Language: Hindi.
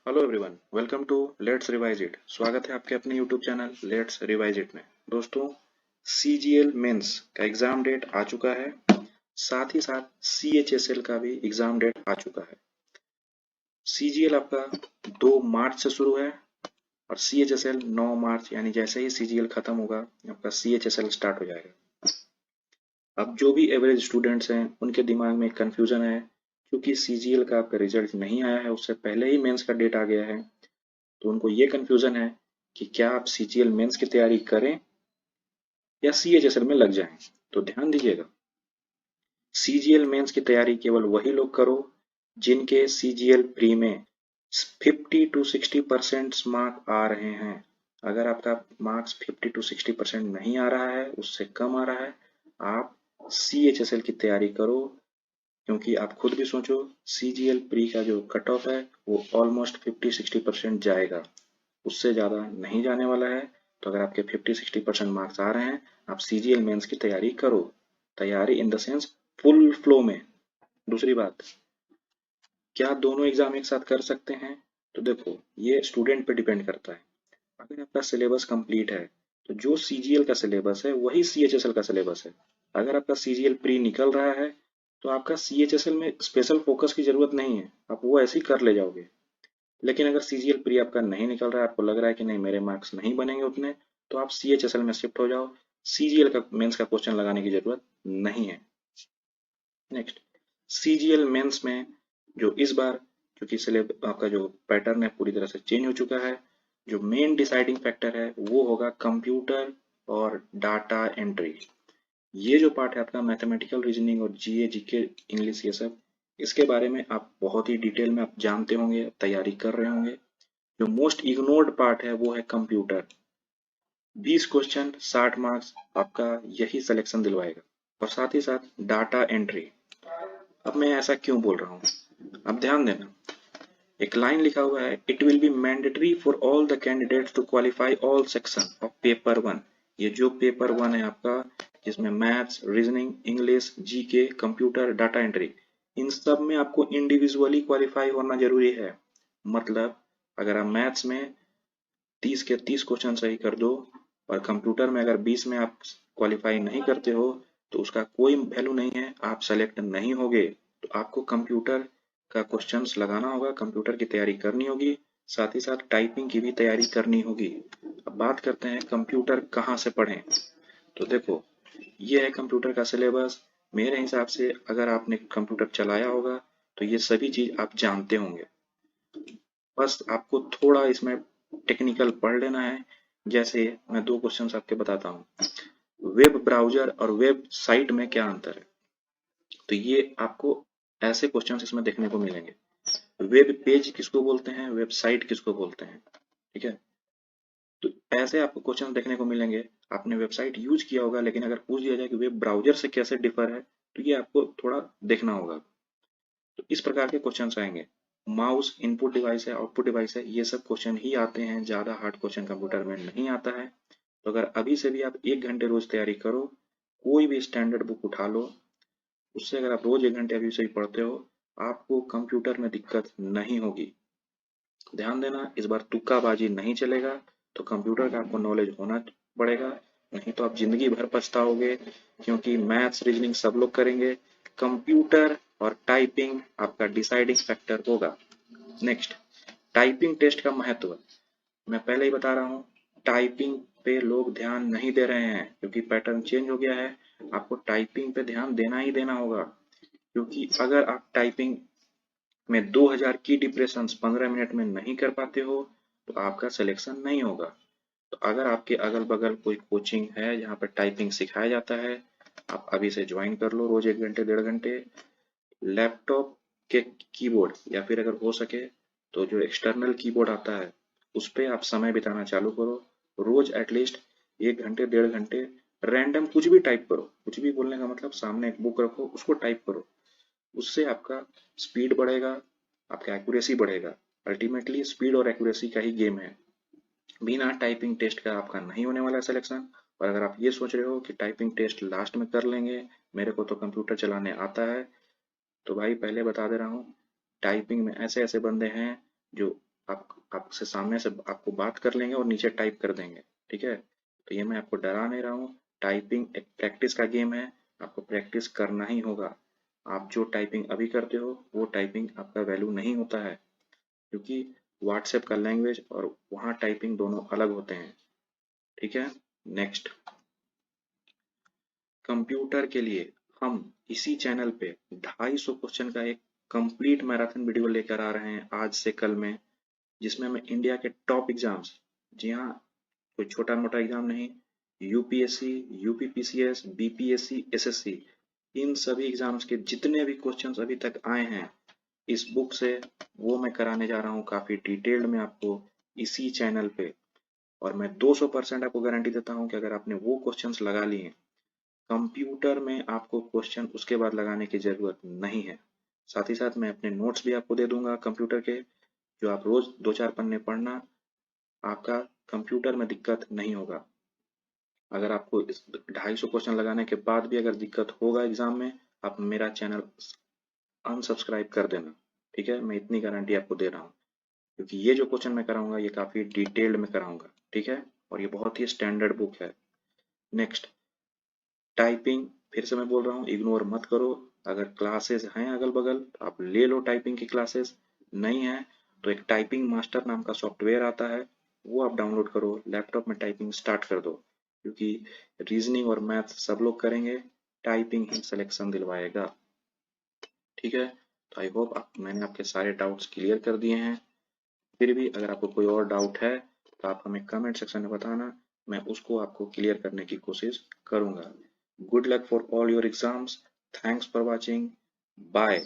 Hello everyone, welcome to let's revise it. स्वागत है आपके अपने YouTube channel let's revise it में। दोस्तों, सीजीएल मेंस का एग्जाम डेट आ चुका है। साथ ही साथ सीएचएसएल का भी एग्जाम डेट आ चुका है। सीजीएल आपका 2 मार्च से शुरू है और सीएचएसएल 9 मार्च, यानी जैसे ही सीजीएल खत्म होगा आपका सीएचएसएल स्टार्ट हो जाएगा। अब जो भी एवरेज स्टूडेंट्स हैं उनके दिमाग में कंफ्यूजन है, क्योंकि सीजीएल का आपका रिजल्ट नहीं आया है, उससे पहले ही मेंस का डेट आ गया है। तो उनको ये कंफ्यूजन है कि क्या आप सीजीएल मेंस की तैयारी करें या सीएचएसएल में लग जाएं। तो ध्यान दीजिएगा, सीजीएल मेंस की तैयारी केवल वही लोग करो जिनके सीजीएल प्री में 50 to 60% मार्क आ रहे हैं। अगर आपका मार्क्स 50 to 60% नहीं आ रहा है, उससे कम आ रहा है, आप सीएचएसएल की तैयारी करो। क्योंकि आप खुद भी सोचो, सीजीएल प्री का जो कट ऑफ है वो ऑलमोस्ट 50-60% जाएगा, उससे ज़्यादा नहीं जाने वाला है। तो अगर आपके 50-60% मार्क्स आ रहे हैं, आप सीजीएल मेंस की तैयारी करो। तैयारी in the sense full flow में। दूसरी बात, क्या आप दोनों एग्जाम एक साथ कर सकते हैं? तो देखो, ये स्टूडेंट पे डिपेंड करता है। अगर आपका सिलेबस कंप्लीट है तो जो सीजीएल का सिलेबस है वही सीएचएसएल का सिलेबस है। अगर आपका सीजीएल प्री निकल रहा है तो आपका सीएचएसएल में स्पेशल फोकस की जरूरत नहीं है, आप वो ऐसे ही कर ले जाओगे। लेकिन अगर सीजीएल प्री आपका नहीं निकल रहा है, आपको लग रहा है कि नहीं मेरे मार्क्स नहीं बनेंगे उतने, तो आप सीएचएसएल में शिफ्ट हो जाओ। सीजीएल का मेंस का क्वेश्चन लगाने की जरूरत नहीं है। नेक्स्ट, सीजीएल मेंस में जो इस बार, क्योंकि सिलेबस आपका जो पैटर्न है पूरी तरह से चेंज हो चुका है, जो मेन डिसाइडिंग फैक्टर है वो होगा कंप्यूटर और डाटा एंट्री। ये जो पार्ट है आपका मैथमेटिकल रीजनिंग और जीए जीके इंग्लिश, ये सब इसके बारे में आप बहुत ही डिटेल में आप जानते होंगे, तैयारी कर रहे होंगे। जो मोस्ट इग्नोर्ड पार्ट है वो है कंप्यूटर। 20 क्वेश्चन 60 मार्क्स, आपका यही सिलेक्शन दिलवाएगा। और साथ ही साथ डाटा एंट्री। अब मैं ऐसा क्यों बोल रहा हूँ, अब ध्यान देना। एक लाइन लिखा हुआ है, it will be mandatory for all the candidates to qualify all section of paper 1। ये जो पेपर 1 है आपका, जिसमें maths, reasoning, English, GK, computer, data entry, इन सब में आपको इंडिविजुअली क्वालिफाई होना जरूरी है। मतलब अगर आप मैथ्स में 30 के 30 क्वेश्चन सही कर दो और कंप्यूटर में अगर 20 में आप क्वालिफाई नहीं करते हो तो उसका कोई वैल्यू नहीं है, आप सेलेक्ट नहीं होगे। तो आपको कंप्यूटर का क्वेश्चंस लगाना होगा, कंप्यूटर की तैयारी करनी होगी, साथ ही साथ टाइपिंग की भी तैयारी करनी होगी। अब बात करते हैं कंप्यूटर कहाँ से पढ़ें। तो देखो, ये है कंप्यूटर का सिलेबस। मेरे हिसाब से अगर आपने कंप्यूटर चलाया होगा तो ये सभी चीज आप जानते होंगे। बस आपको थोड़ा इसमें टेक्निकल पढ़ लेना है। जैसे मैं 2 क्वेश्चंस आपके बताता हूँ। वेब ब्राउजर और वेब साइट में क्या अंतर है? तो ये आपको ऐसे क्वेश्चंस इसमें देखने को मिलेंगे। वेब पेज किसको बोलते हैं, वेबसाइट किसको बोलते हैं, ठीक है? तो ऐसे आपको क्वेश्चन देखने को मिलेंगे। आपने वेबसाइट यूज किया होगा, लेकिन अगर पूछ दिया जाए कि वेब ब्राउजर से कैसे डिफर है, तो ये आपको थोड़ा देखना होगा। तो इस प्रकार के क्वेश्चंस आएंगे। माउस इनपुट डिवाइस है, आउटपुट डिवाइस है, ये सब क्वेश्चन ही आते हैं, ज्यादा हार्ड क्वेश्चन कंप्यूटर में नहीं आता है। तो अगर अभी से भी आप 1 घंटे रोज तैयारी करो, कोई भी स्टैंडर्ड बुक उठा लो, उससे अगर आप रोज 1 घंटे अभी से ही पढ़ते हो, आपको कंप्यूटर में दिक्कत नहीं होगी। ध्यान देना, इस बार तुक्काबाजी नहीं चलेगा। तो कंप्यूटर का आपको नॉलेज होना पड़ेगा, नहीं तो आप जिंदगी भर पछताओगे। क्योंकि मैथ्स रीजनिंग सब लोग करेंगे, कंप्यूटर और टाइपिंग आपका डिसाइडिंग फैक्टर होगा। नेक्स्ट, टाइपिंग टेस्ट का महत्व। मैं पहले ही बता रहा हूँ, टाइपिंग पे लोग ध्यान नहीं दे रहे हैं क्योंकि पैटर्न चेंज हो गया है। आपको टाइपिंग पे ध्यान देना ही देना होगा, क्योंकि अगर आप टाइपिंग में 2000 की डिप्रेशन 15 मिनट में नहीं कर पाते हो तो आपका सिलेक्शन नहीं होगा। तो अगर आपके अगल बगल कोई कोचिंग है जहाँ पर टाइपिंग सिखाया जाता है, आप अभी से ज्वाइन कर लो। रोज 1 घंटे 1.5 घंटे लैपटॉप के कीबोर्ड, या फिर अगर हो सके तो जो एक्सटर्नल कीबोर्ड आता है उस पे आप समय बिताना चालू करो। रोज एटलीस्ट 1 घंटे 1.5 घंटे रैंडम कुछ भी टाइप करो। कुछ भी बोलने का मतलब, सामने एक बुक रखो, उसको टाइप करो। उससे आपका स्पीड बढ़ेगा, आपका एक्यूरेसी बढ़ेगा। अल्टीमेटली स्पीड और एक्यूरेसी का ही गेम है। बिना टाइपिंग टेस्ट का आपका नहीं होने वाला सिलेक्शन। और अगर आप ये सोच रहे हो कि टाइपिंग टेस्ट लास्ट में कर लेंगे, मेरे को तो कंप्यूटर चलाने आता है, तो भाई पहले बता दे रहा हूँ, टाइपिंग में ऐसे ऐसे बंदे हैं जो आपसे सामने से आपको बात कर लेंगे और नीचे टाइप कर देंगे। ठीक है, तो ये मैं आपको डरा नहीं रहा हूँ। टाइपिंग एक प्रैक्टिस का गेम है, आपको प्रैक्टिस करना ही होगा। आप जो टाइपिंग अभी करते हो वो टाइपिंग आपका वैल्यू नहीं होता है, क्योंकि व्हाट्सएप का लैंग्वेज और वहाँ टाइपिंग दोनों अलग होते हैं। ठीक है, नेक्स्ट, कंप्यूटर के लिए हम इसी चैनल पे 250 क्वेश्चन का एक कंप्लीट मैराथन वीडियो लेकर आ रहे हैं आज से कल में, जिसमें मैं इंडिया के टॉप एग्जाम्स, जी हाँ, कोई छोटा मोटा एग्जाम नहीं, यूपीएससी, यूपीपीसीएस, बीपीएससी, एसएससी, इन सभी एग्जाम्स के जितने भी क्वेश्चंस अभी तक आए हैं इस बुक से, वो मैं कराने जा रहा हूँ काफी डिटेल्ड में आपको इसी चैनल पे। और मैं 200% आपको गारंटी देता हूँ कि अगर आपने वो क्वेश्चंस लगा लिए, कंप्यूटर में आपको क्वेश्चन उसके बाद लगाने की जरूरत नहीं है। साथ ही साथ मैं अपने नोट्स भी आपको दे दूंगा कंप्यूटर के, जो आप रोज 2-4 पन्ने पढ़ना, आपका कंप्यूटर में दिक्कत नहीं होगा। अगर आपको इस 250 क्वेश्चन लगाने के बाद भी अगर दिक्कत होगा एग्जाम में, आप मेरा चैनल अनसब्सक्राइब कर देना। ठीक है, मैं इतनी गारंटी आपको दे रहा हूँ, क्योंकि ये जो क्वेश्चन मैं कराऊंगा ये काफी डिटेल्ड में कराऊंगा। ठीक है, और ये बहुत ही स्टैंडर्ड बुक है। नेक्स्ट, टाइपिंग, फिर से मैं बोल रहा हूँ, इग्नोर मत करो। अगर क्लासेस हैं अगल बगल तो आप ले लो टाइपिंग की क्लासेस, नहीं है तो एक टाइपिंग मास्टर नाम का सॉफ्टवेयर आता है, वो आप डाउनलोड करो, लैपटॉप में टाइपिंग स्टार्ट कर दो, क्योंकि रीजनिंग और मैथ सब लोग करेंगे, टाइपिंग ही सिलेक्शन दिलवाएगा। ठीक है, तो आई होप मैंने आपके सारे डाउट्स क्लियर कर दिए हैं। फिर भी अगर आपको कोई और डाउट है तो आप हमें कमेंट सेक्शन में बताना, मैं उसको आपको क्लियर करने की कोशिश करूंगा। Good luck for all your exams. Thanks for watching. Bye.